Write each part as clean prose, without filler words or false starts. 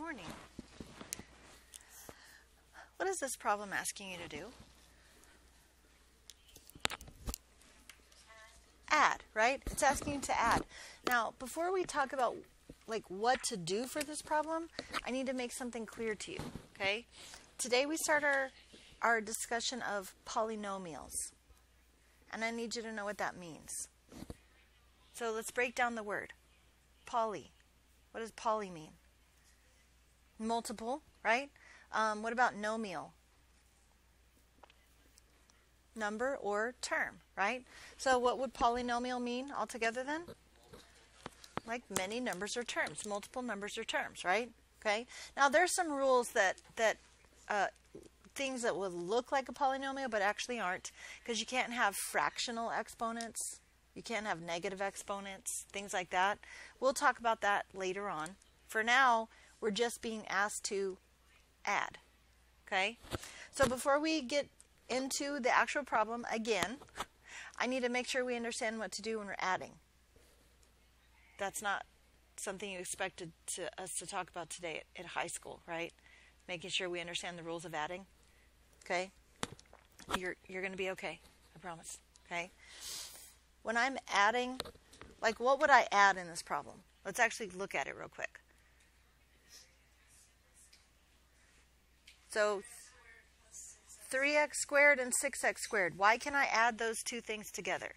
morning. What is this problem asking you to do? Add, right? It's asking you to add. Now, before we talk about what to do for this problem, I need to make something clear to you, okay? Today we start our discussion of polynomials. And I need you to know what that means. So let's break down the word. Poly. What does poly mean? Multiple, right? What about nomial? Number or term, right? So what would polynomial mean altogether then? Like many numbers or terms, multiple numbers or terms, right? Okay. Now there's some rules that things that would look like a polynomial but actually aren't, because you can't have fractional exponents, you can't have negative exponents, things like that. We'll talk about that later on. For now, we're just being asked to add. Okay? So before we get into the actual problem, again, I need to make sure we understand what to do when we're adding. That's not something you expected us to talk about today at high school, right? Making sure we understand the rules of adding. Okay? You're going to be okay. I promise. Okay? When I'm adding, what would I add in this problem? Let's actually look at it real quick. So 3x squared and 6x squared. Why can I add those two things together?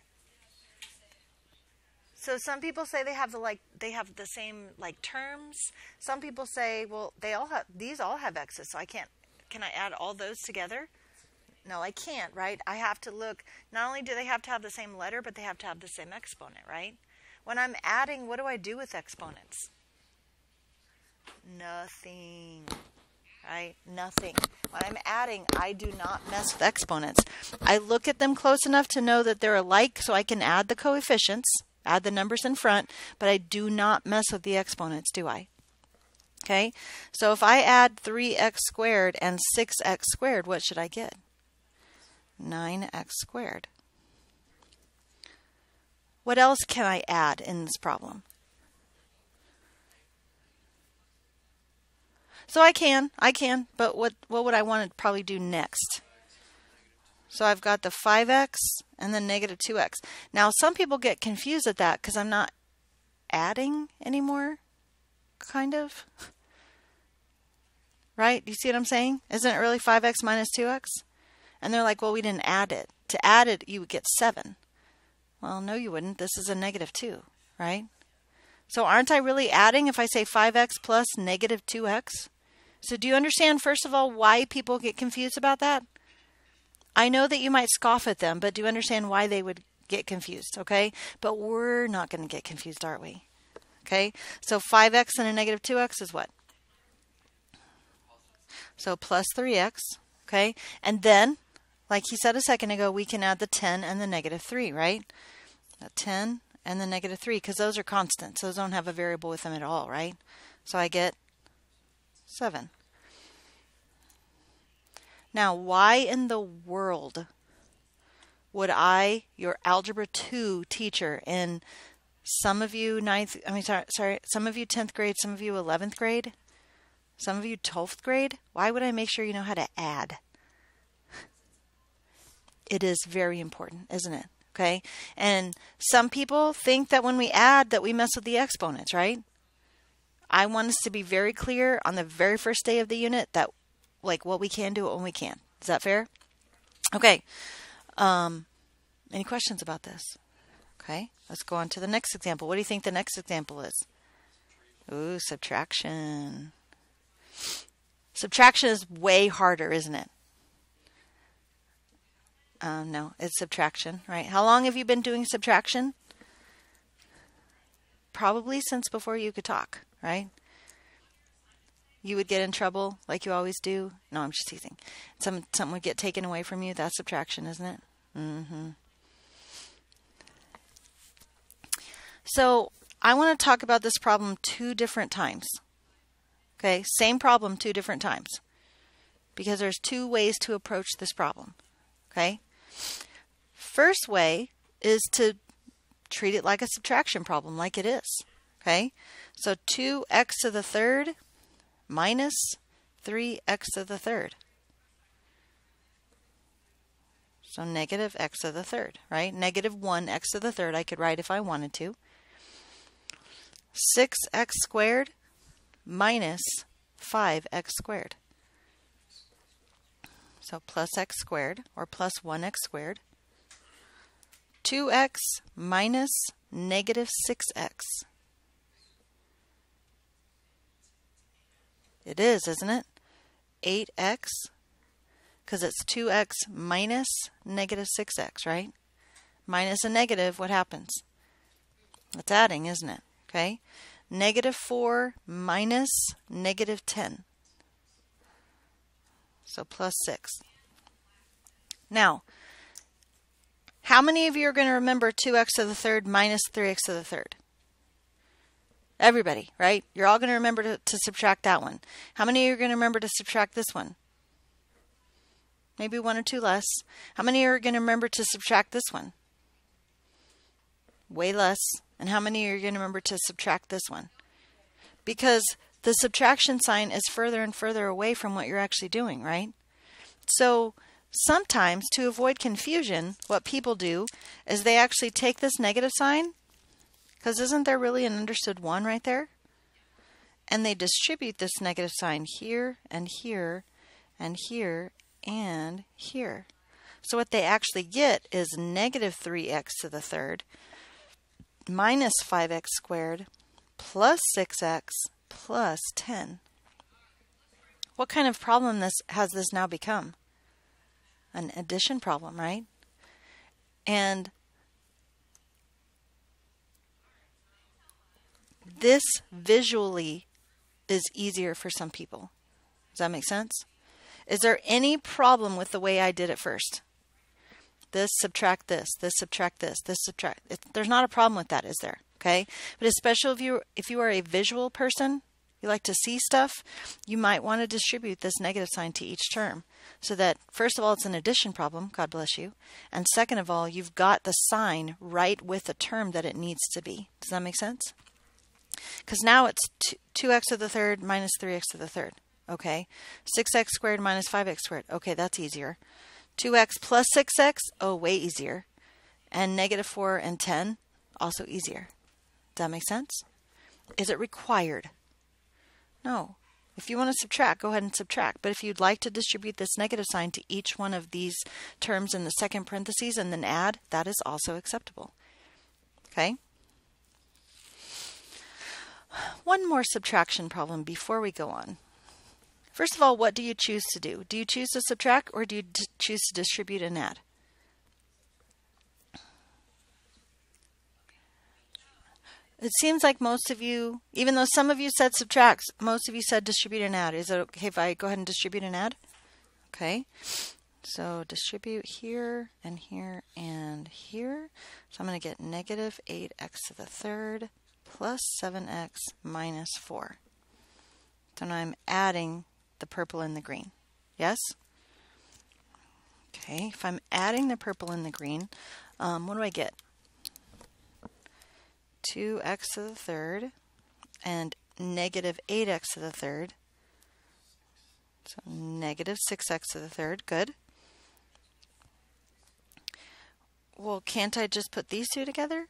So some people say they have the same terms. Some people say, well, these all have x's, so can I add all those together? No, I can't, right? I have to look, not only do they have to have the same letter, but they have to have the same exponent, right? When I'm adding, what do I do with exponents? Nothing. Right? Nothing. When I'm adding, I do not mess with exponents. I look at them close enough to know that they're alike so I can add the coefficients, add the numbers in front, but I do not mess with the exponents, do I? Okay? So if I add 3x squared and 6x squared, what should I get? 9x squared. What else can I add in this problem? So I can, but what would I want to probably do next? So I've got the 5x and then negative 2x. Now some people get confused at that because I'm not adding anymore, kind of. Right? Do you see what I'm saying? Isn't it really 5x minus 2x? And they're like, well, we didn't add it. To add it, you would get 7. Well, no, you wouldn't. This is a negative 2, right? So aren't I really adding if I say 5x plus negative 2x? So do you understand, first of all, why people get confused about that? I know that you might scoff at them, but do you understand why they would get confused, okay? But we're not going to get confused, aren't we? Okay, so 5x and a negative 2x is what? So plus 3x, okay? And then, like he said a second ago, we can add the 10 and the negative 3, right? The 10 and the negative 3, because those are constants. Those don't have a variable with them at all, right? So I get 7. Now, why in the world would I, your Algebra 2 teacher, in some of you some of you 10th grade, some of you 11th grade, some of you 12th grade, why would I make sure you know how to add? It is very important, isn't it? Okay? And some people think that when we add that we mess with the exponents, right? I want us to be very clear on the very first day of the unit that what we can do and when we can't. Is that fair? Okay. Any questions about this? Okay. Let's go on to the next example. What do you think the next example is? Ooh, subtraction. Subtraction is way harder, isn't it? No, it's subtraction, right? How long have you been doing subtraction? Probably since before you could talk, right? You would get in trouble like you always do. No, I'm just teasing. Something would get taken away from you. That's subtraction, isn't it? Mm-hmm. So I want to talk about this problem 2 different times. Okay, same problem 2 different times. Because there's 2 ways to approach this problem. Okay? First way is to treat it like a subtraction problem, like it is. Okay? So 2x to the third minus 3x to the third. So negative x to the third, right? Negative 1x to the third I could write if I wanted to. 6x squared minus 5x squared. So plus x squared, or plus 1x squared. 2x minus negative 6x. It is, isn't it? 8x, because it's 2x minus negative 6x, right? Minus a negative, what happens? It's adding, isn't it? Okay. Negative 4 minus negative 10. So plus 6. Now, how many of you are going to remember 2x to the third minus 3x to the third? Everybody, right? You're all going to remember to subtract that one. How many of you are going to remember to subtract this one? Maybe one or two less. How many are going to remember to subtract this one? Way less. And how many are going to remember to subtract this one? Because the subtraction sign is further and further away from what you're actually doing, right? So sometimes, to avoid confusion, what people do is they actually take this negative sign, because isn't there really an understood 1 right there? And they distribute this negative sign here and here and here and here. So what they actually get is negative 3x to the third minus 5x squared plus 6x plus 10. What kind of problem has this now become? An addition problem, right? And this visually is easier for some people. Does that make sense? Is there any problem with the way I did it first? This, subtract this, this, subtract this, this, subtract. There's not a problem with that, is there? Okay? But especially if you are a visual person, you like to see stuff, you might want to distribute this negative sign to each term. So that, first of all, it's an addition problem, God bless you. And second of all, you've got the sign right with the term that it needs to be. Does that make sense? Because now it's 2x to the third minus 3x to the third. Okay. 6x squared minus 5x squared. Okay, that's easier. 2x plus 6x. Oh, way easier. And negative 4 and 10. Also easier. Does that make sense? Is it required? No. If you want to subtract, go ahead and subtract. But if you'd like to distribute this negative sign to each one of these terms in the second parentheses and then add, that is also acceptable. Okay? One more subtraction problem before we go on. First of all, what do you choose to do? Do you choose to subtract or do you choose to distribute and add? It seems like most of you, even though some of you said subtract, most of you said distribute and add. Is it okay if I go ahead and distribute and add? Okay. So distribute here and here and here. So I'm going to get negative 8x to the third plus 7x minus 4. Then I'm adding the purple and the green. Yes? Okay, if I'm adding the purple and the green, what do I get? 2x to the third and negative 8x to the third. So negative 6x to the third. Good. Well, can't I just put these two together?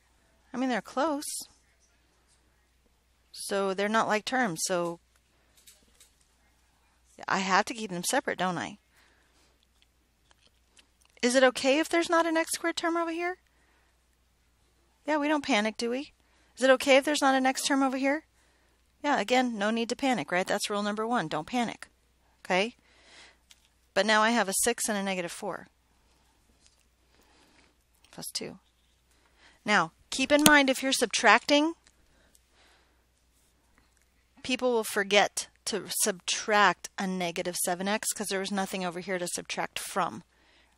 I mean, they're close. So they're not like terms. So I have to keep them separate, don't I? Is it okay if there's not an x squared term over here? Yeah, we don't panic, do we? Is it okay if there's not an x term over here? Yeah, again, no need to panic, right? That's rule number 1. Don't panic. Okay? But now I have a 6 and a negative 4. Plus 2. Now, keep in mind if you're subtracting, people will forget to subtract a negative 7x because there was nothing over here to subtract from,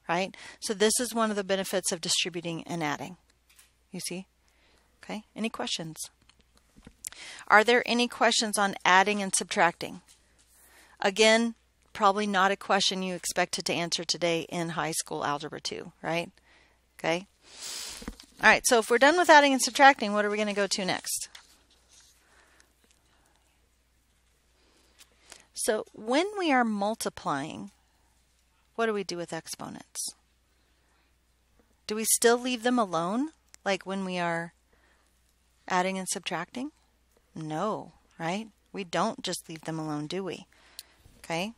right? So this is one of the benefits of distributing and adding. You see? Okay, any questions? Are there any questions on adding and subtracting? Again, probably not a question you expected to answer today in high school algebra 2, right? Okay. All right, so if we're done with adding and subtracting, what are we going to go to next? So when we are multiplying, what do we do with exponents? Do we still leave them alone, like when we are adding and subtracting? No, right? We don't just leave them alone, do we? Okay.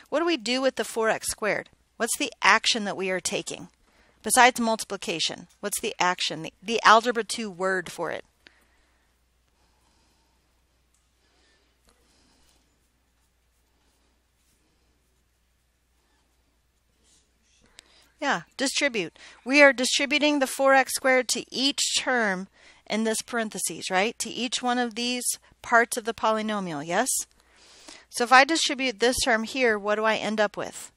What do we do with the 4x squared? What's the action that we are taking? Besides multiplication, what's the action, the Algebra 2 word for it? Yeah, distribute. We are distributing the 4x squared to each term in this parentheses, right? To each one of these parts of the polynomial, yes? So if I distribute this term here, what do I end up with?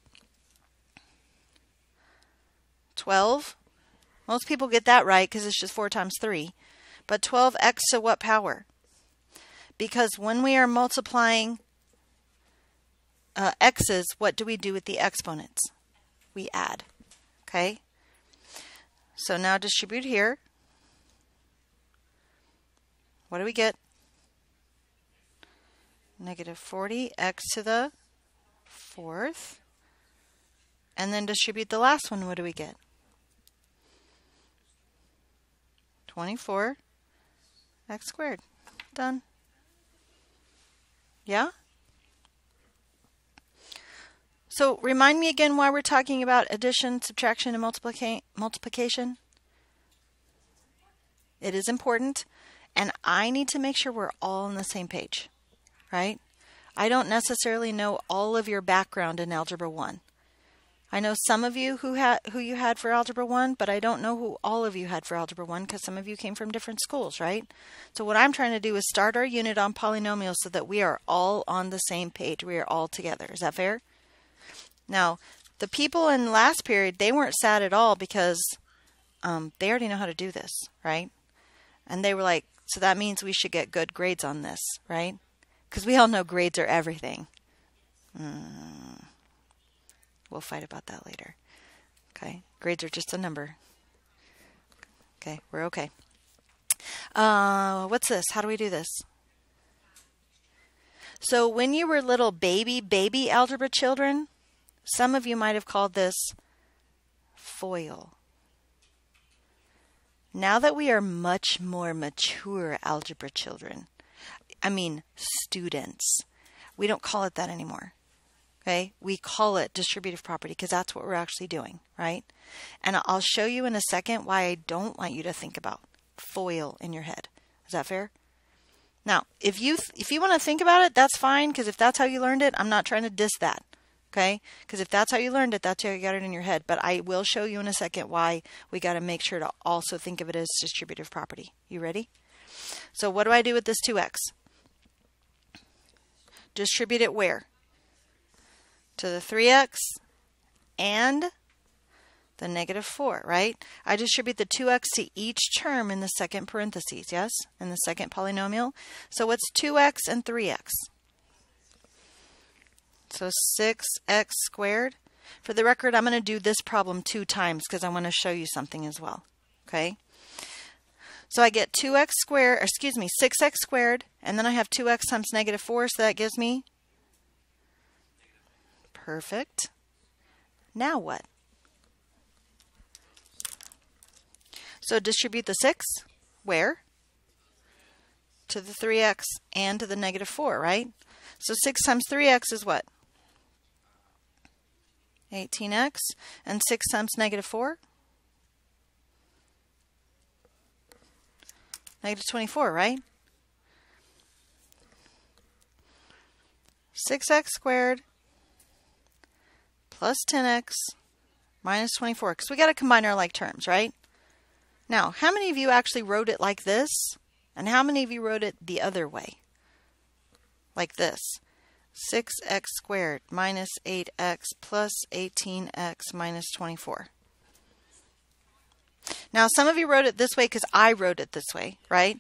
12. Most people get that right because it's just 4 times 3. But 12x to what power? Because when we are multiplying x's, what do we do with the exponents? We add. Okay? So now distribute here. What do we get? Negative 40x to the 4th. And then distribute the last one. What do we get? 24x squared. Done. Yeah? So remind me again why we're talking about addition, subtraction, and multiplication. It is important, and I need to make sure we're all on the same page, right? I don't necessarily know all of your background in Algebra 1. I know some of you who you had for Algebra 1, but I don't know who all of you had for Algebra 1 because some of you came from different schools, right? So what I'm trying to do is start our unit on polynomials so that we are all on the same page. We are all together. Is that fair? Now, the people in last period, they weren't sad at all because they already know how to do this, right? And they were like, so that means we should get good grades on this, right? Because we all know grades are everything. We'll fight about that later. Okay, grades are just a number. Okay, we're okay. What's this? How do we do this? So when you were little baby algebra children, some of you might have called this FOIL. Now that we are much more mature algebra children, I mean students, we don't call it that anymore. Okay, we call it distributive property because that's what we're actually doing, right? And I'll show you in a second why I don't want you to think about FOIL in your head. Is that fair? Now, if you want to think about it, that's fine, because if that's how you learned it, I'm not trying to diss that. Okay? Because if that's how you learned it, that's how you got it in your head. But I will show you in a second why we got to make sure to also think of it as distributive property. You ready? So what do I do with this 2x? Distribute it where? To the 3x and the negative 4, right? I distribute the 2x to each term in the second parentheses, yes? In the second polynomial. So what's 2x and 3x? So 6x squared. For the record, I'm going to do this problem 2 times because I want to show you something as well. Okay? So I get 6x squared, and then I have 2x times negative 4, so that gives me? Perfect. Now what? So distribute the 6, where? To the 3x and to the negative 4, right? So 6 times 3x is what? 18x. And 6 times negative 4? Negative 24, right? 6x squared plus 10x minus 24. Because we got to combine our like terms, right? Now, how many of you actually wrote it like this? And how many of you wrote it the other way? Like this. 6x squared minus 8x plus 18x minus 24. Now, some of you wrote it this way because I wrote it this way, right?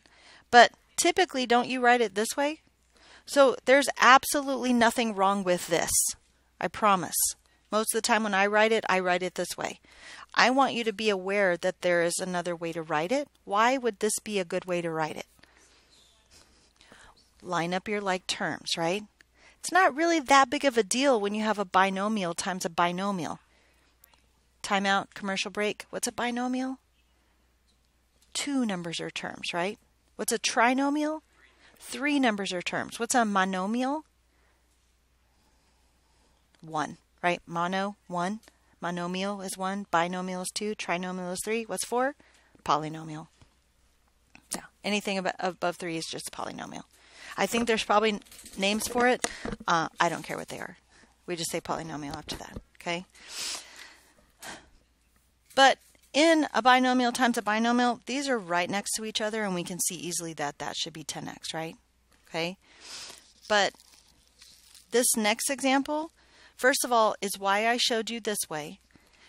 But typically, don't you write it this way? So there's absolutely nothing wrong with this. I promise. Most of the time when I write it this way. I want you to be aware that there is another way to write it. Why would this be a good way to write it? Line up your like terms, right? It's not really that big of a deal when you have a binomial times a binomial. Timeout, commercial break. What's a binomial? Two numbers or terms, right? What's a trinomial? Three numbers or terms. What's a monomial? One, right? Mono, one. Monomial is one. Binomial is two. Trinomial is three. What's four? Polynomial. Yeah, anything above three is just polynomial. I think there's probably names for it. I don't care what they are. We just say polynomial after that, okay? But in a binomial times a binomial, these are right next to each other, and we can see easily that that should be 10x, right? Okay? But this next example, first of all, is why I showed you this way.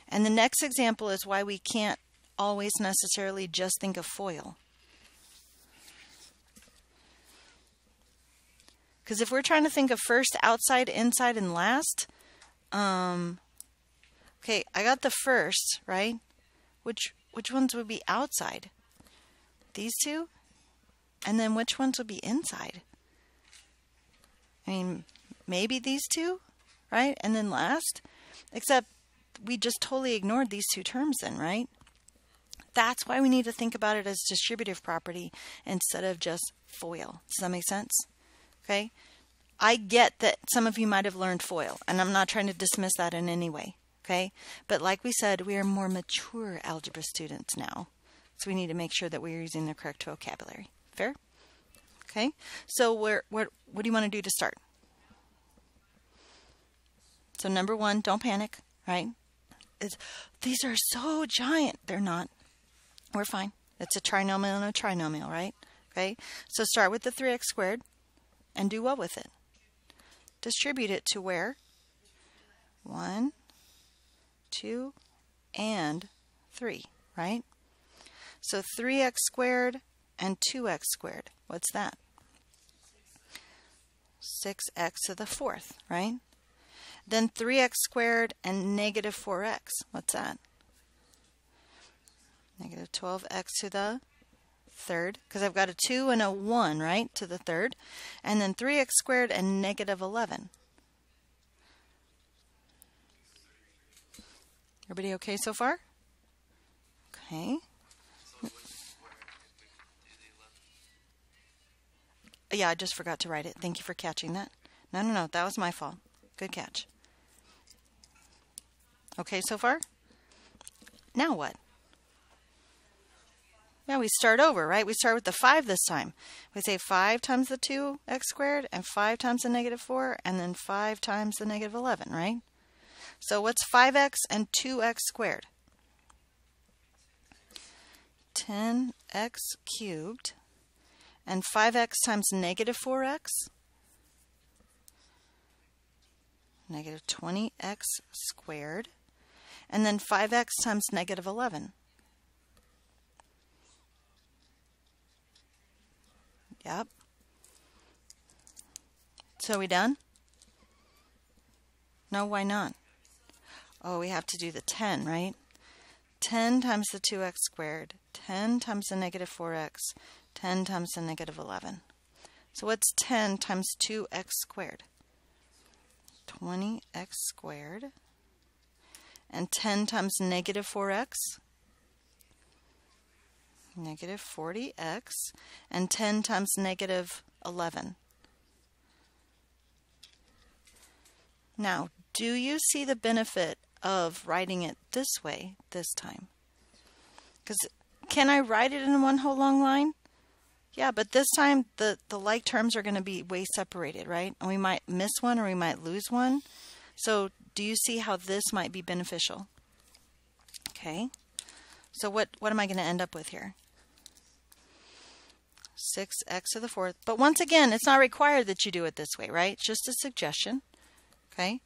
And the next example is why we can't always necessarily just think of FOIL. Because if we're trying to think of first, outside, inside, and last, okay, I got the first, right? Which ones would be outside? These two? And then which ones would be inside? I mean, maybe these two, right? And then last? Except we just totally ignored these two terms then, right? That's why we need to think about it as distributive property instead of just FOIL. Does that make sense? Okay? I get that some of you might have learned FOIL, and I'm not trying to dismiss that in any way. Okay? But like we said, we are more mature algebra students now. So we need to make sure that we're using the correct vocabulary. Fair? Okay? So what do you want to do to start? So number one, don't panic, right? These are so giant. They're not. We're fine. It's a trinomial and a trinomial, right? Okay? So start with the 3x squared and do what with it? Distribute it to where? 1, 2, and 3, right? So 3x squared and 2x squared. What's that? 6x to the 4th, right? Then 3x squared and negative 4x. What's that? Negative 12x to the 3rd, because I've got a 2 and a 1, right, to the 3rd. And then 3x squared and negative 11. Everybody okay so far? Okay. Yeah, I just forgot to write it. Thank you for catching that. No, that was my fault. Good catch. Okay so far? Now what? Yeah, we start over, right? We start with the 5 this time. We say 5 times the 2x squared and 5 times the negative 4 and then 5 times the negative 11, right? So what's 5x and 2x squared? 10x cubed. And 5x times negative 4x? Negative 20x squared. And then 5x times negative 11. Yep. So are we done? No, why not? Oh, we have to do the 10, right? 10 times the 2x squared, 10 times the negative 4x, 10 times the negative 11. So what's 10 times 2x squared? 20x squared. And 10 times negative 4x? Negative 40x. And 10 times negative 11. Now, do you see the benefit of writing it this way this time? Because can I write it in one whole long line? Yeah, but this time the like terms are going to be way separated, right? And we might miss one or we might lose one. So do you see how this might be beneficial? Okay. So what am I going to end up with here? 6x to the 4th. But once again, it's not required that you do it this way, right? It's just a suggestion. Okay.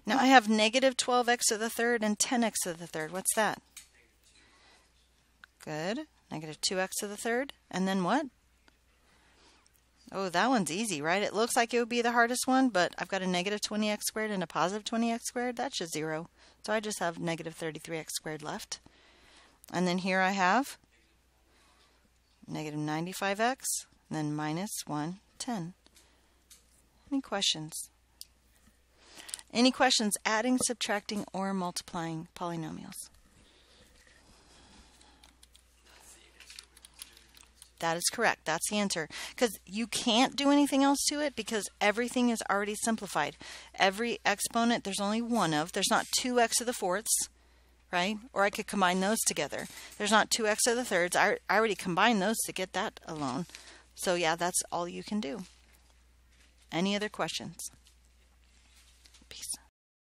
Now I have negative 12x to the 3rd and 10x to the 3rd. What's that? Good. Negative 2x to the 3rd. And then what? Oh, that one's easy, right? It looks like it would be the hardest one, but I've got a negative 20x squared and a positive 20x squared. That's just 0. So I just have negative 33x squared left. And then here I have negative 95x, and then minus 110. Any questions? Any questions adding, subtracting, or multiplying polynomials? That is correct. That's the answer. Because you can't do anything else to it because everything is already simplified. Every exponent, there's only one of. There's not 2x to the fourths, right? Or I could combine those together. There's not 2x to the thirds. I already combined those to get that alone. So yeah, that's all you can do. Any other questions? Peace.